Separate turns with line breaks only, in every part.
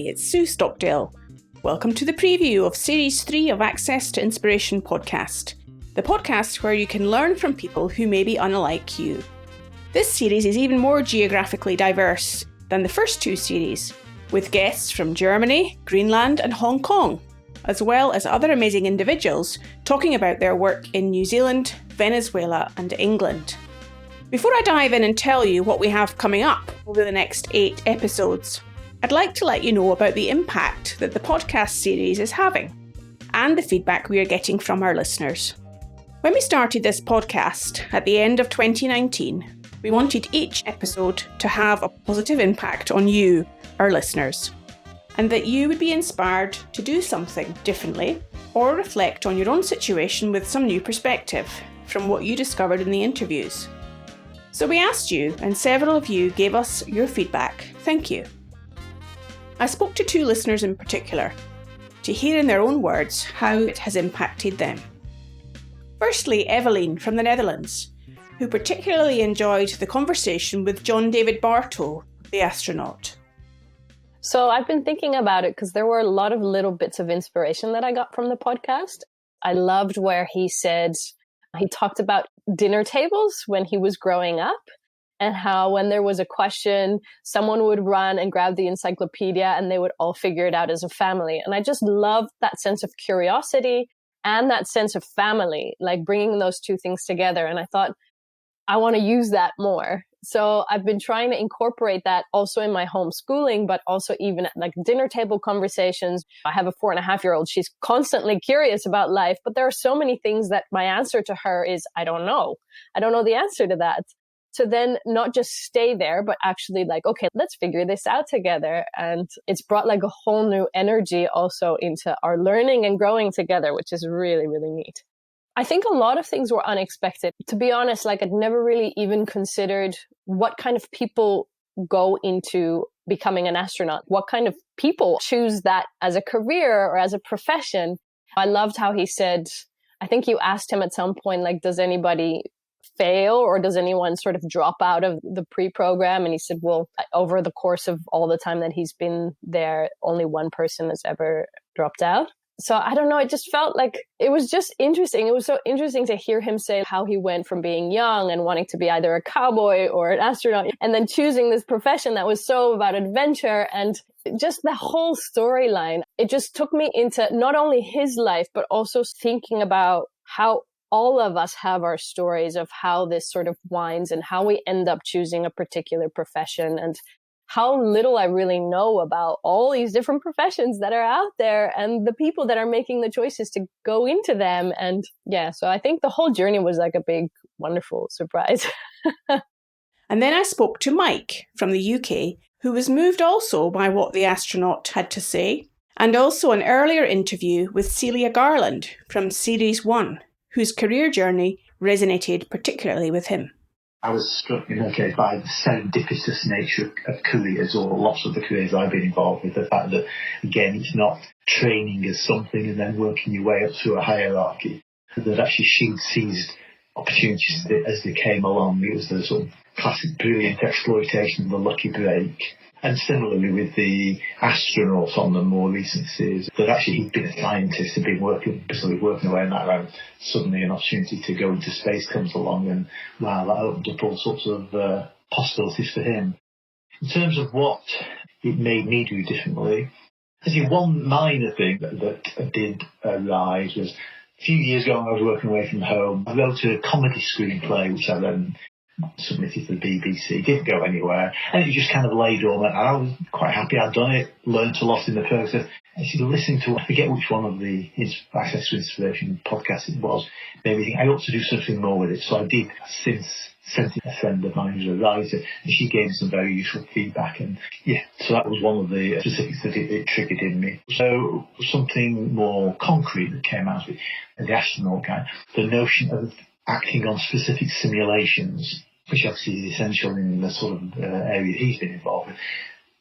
it's Sue Stockdale. Welcome to the preview of Series 3 of Access to Inspiration podcast, the podcast where you can learn from people who may be unlike you. This series is even more geographically diverse than the first two series, with guests from Germany, Greenland and Hong Kong, as well as other amazing individuals talking about their work in New Zealand, Venezuela and England. Before I dive in and tell you what we have coming up over the next 8 episodes, I'd like to let you know about the impact that the podcast series is having and the feedback we are getting from our listeners. When we started this podcast at the end of 2019, we wanted each episode to have a positive impact on you, our listeners, and that you would be inspired to do something differently or reflect on your own situation with some new perspective from what you discovered in the interviews. So we asked you, and several of you gave us your feedback. Thank you. I spoke to 2 listeners in particular to hear in their own words how it has impacted them. Firstly, Evelyn from the Netherlands, who particularly enjoyed the conversation with John David Bartow, the astronaut.
So I've been thinking about it because there were a lot of little bits of inspiration that I got from the podcast. I loved where he talked about dinner tables when he was growing up, and how when there was a question, someone would run and grab the encyclopedia and they would all figure it out as a family. And I just loved that sense of curiosity and that sense of family, like bringing those two things together. And I thought, I want to use that more. So I've been trying to incorporate that also in my homeschooling, but also even at like dinner table conversations. I have a 4.5-year-old. She's constantly curious about life, but there are so many things that my answer to her is, I don't know. I don't know the answer to that. To then not just stay there, but actually like, okay, let's figure this out together. And it's brought like a whole new energy also into our learning and growing together, which is really, really neat. I think a lot of things were unexpected. To be honest, like I'd never really even considered what kind of people go into becoming an astronaut, what kind of people choose that as a career or as a profession. I loved how he said, I think you asked him at some point, like, does anybody fail or does anyone sort of drop out of the pre-program? And he said, well, over the course of all the time that he's been there, only one person has ever dropped out. So I don't know, it just felt like it was just interesting. It was so interesting to hear him say how he went from being young and wanting to be either a cowboy or an astronaut and then choosing this profession that was so about adventure and just the whole storyline. It just took me into not only his life, but also thinking about how all of us have our stories of how this sort of winds and how we end up choosing a particular profession and how little I really know about all these different professions that are out there and the people that are making the choices to go into them. And yeah, so I think the whole journey was like a big, wonderful surprise.
And then I spoke to Mike from the UK, who was moved also by what the astronaut had to say, and also an earlier interview with Celia Garland from Series 1, whose career journey resonated particularly with him.
I was struck in that case by the serendipitous nature of careers, or lots of the careers I've been involved with. The fact that, again, it's not training as something and then working your way up through a hierarchy. That actually she seized opportunities as they came along. It was the sort of classic brilliant exploitation of the lucky break. And similarly with the astronaut on the more recent series, that actually he'd been a scientist, had been working away in that round. Suddenly an opportunity to go into space comes along, and wow, that opened up all sorts of possibilities for him. In terms of what it made me do differently, I think one minor thing that did arise was a few years ago when I was working away from home, I wrote a comedy screenplay which I then submitted to the BBC, didn't go anywhere, and it just kind of lay dormant. I was quite happy I'd done it, learned a lot in the process. Actually listening to, I forget which one of the Access to Inspiration podcasts it was, made me think I ought to do something more with it. So I did since sent it to a friend of mine who's a writer, and she gave me some very useful feedback, and yeah, so that was one of the specifics that it triggered in me. So something more concrete that came out of it, the astronaut guy, the notion of acting on specific simulations, which obviously is essential in the sort of area he's been involved with.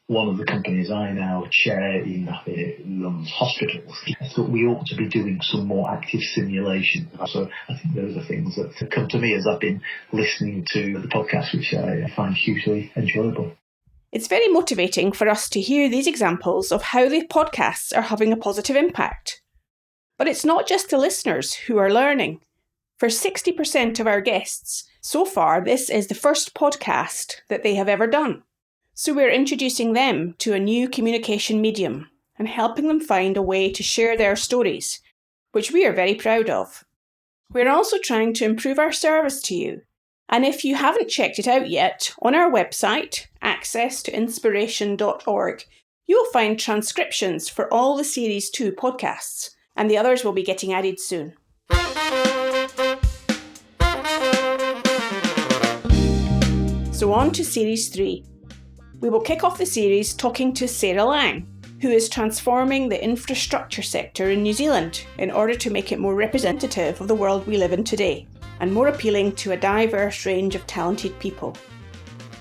One of the companies I now chair runs hospitals. I thought we ought to be doing some more active simulation. So I think those are things that come to me as I've been listening to the podcast, which I find hugely enjoyable.
It's very motivating for us to hear these examples of how the podcasts are having a positive impact. But it's not just the listeners who are learning. For 60% of our guests, so far this is the first podcast that they have ever done. So we're introducing them to a new communication medium and helping them find a way to share their stories, which we are very proud of. We're also trying to improve our service to you. And if you haven't checked it out yet, on our website, accesstoinspiration.org, you'll find transcriptions for all the Series 2 podcasts, and the others will be getting added soon. So on to Series 3. We will kick off the series talking to Sarah Lang, who is transforming the infrastructure sector in New Zealand in order to make it more representative of the world we live in today, and more appealing to a diverse range of talented people.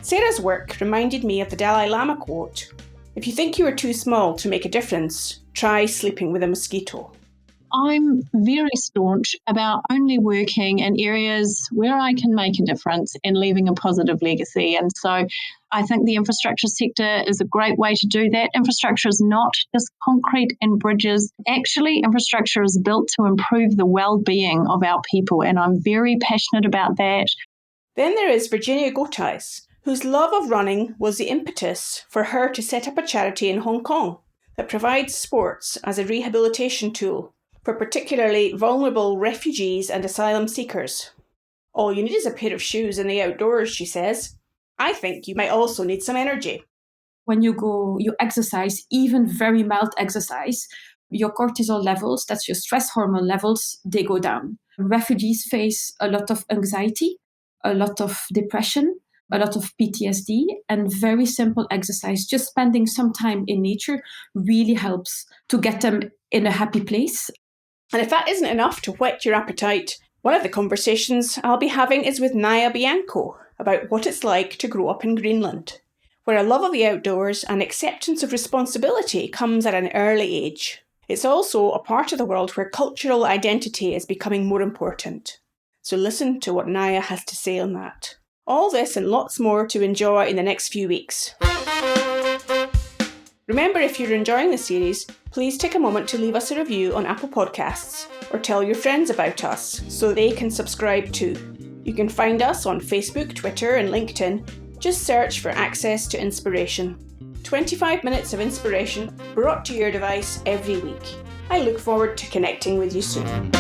Sarah's work reminded me of the Dalai Lama quote, "If you think you are too small to make a difference, try sleeping with a mosquito."
I'm very staunch about only working in areas where I can make a difference and leaving a positive legacy. And so I think the infrastructure sector is a great way to do that. Infrastructure is not just concrete and bridges. Actually, infrastructure is built to improve the well-being of our people, and I'm very passionate about that.
Then there is Virginie Goethais, whose love of running was the impetus for her to set up a charity in Hong Kong that provides sports as a rehabilitation tool for particularly vulnerable refugees and asylum seekers. All you need is a pair of shoes in the outdoors, she says. I think you might also need some energy.
When you exercise, even very mild exercise, your cortisol levels, that's your stress hormone levels, they go down. Refugees face a lot of anxiety, a lot of depression, a lot of PTSD, and very simple exercise. Just spending some time in nature really helps to get them in a happy place.
And if that isn't enough to whet your appetite, one of the conversations I'll be having is with Nauja Bianco about what it's like to grow up in Greenland, where a love of the outdoors and acceptance of responsibility comes at an early age. It's also a part of the world where cultural identity is becoming more important. So listen to what Nauja has to say on that. All this and lots more to enjoy in the next few weeks. Remember, if you're enjoying the series, please take a moment to leave us a review on Apple Podcasts or tell your friends about us so they can subscribe too. You can find us on Facebook, Twitter and LinkedIn. Just search for Access to Inspiration. 25 minutes of inspiration brought to your device every week. I look forward to connecting with you soon.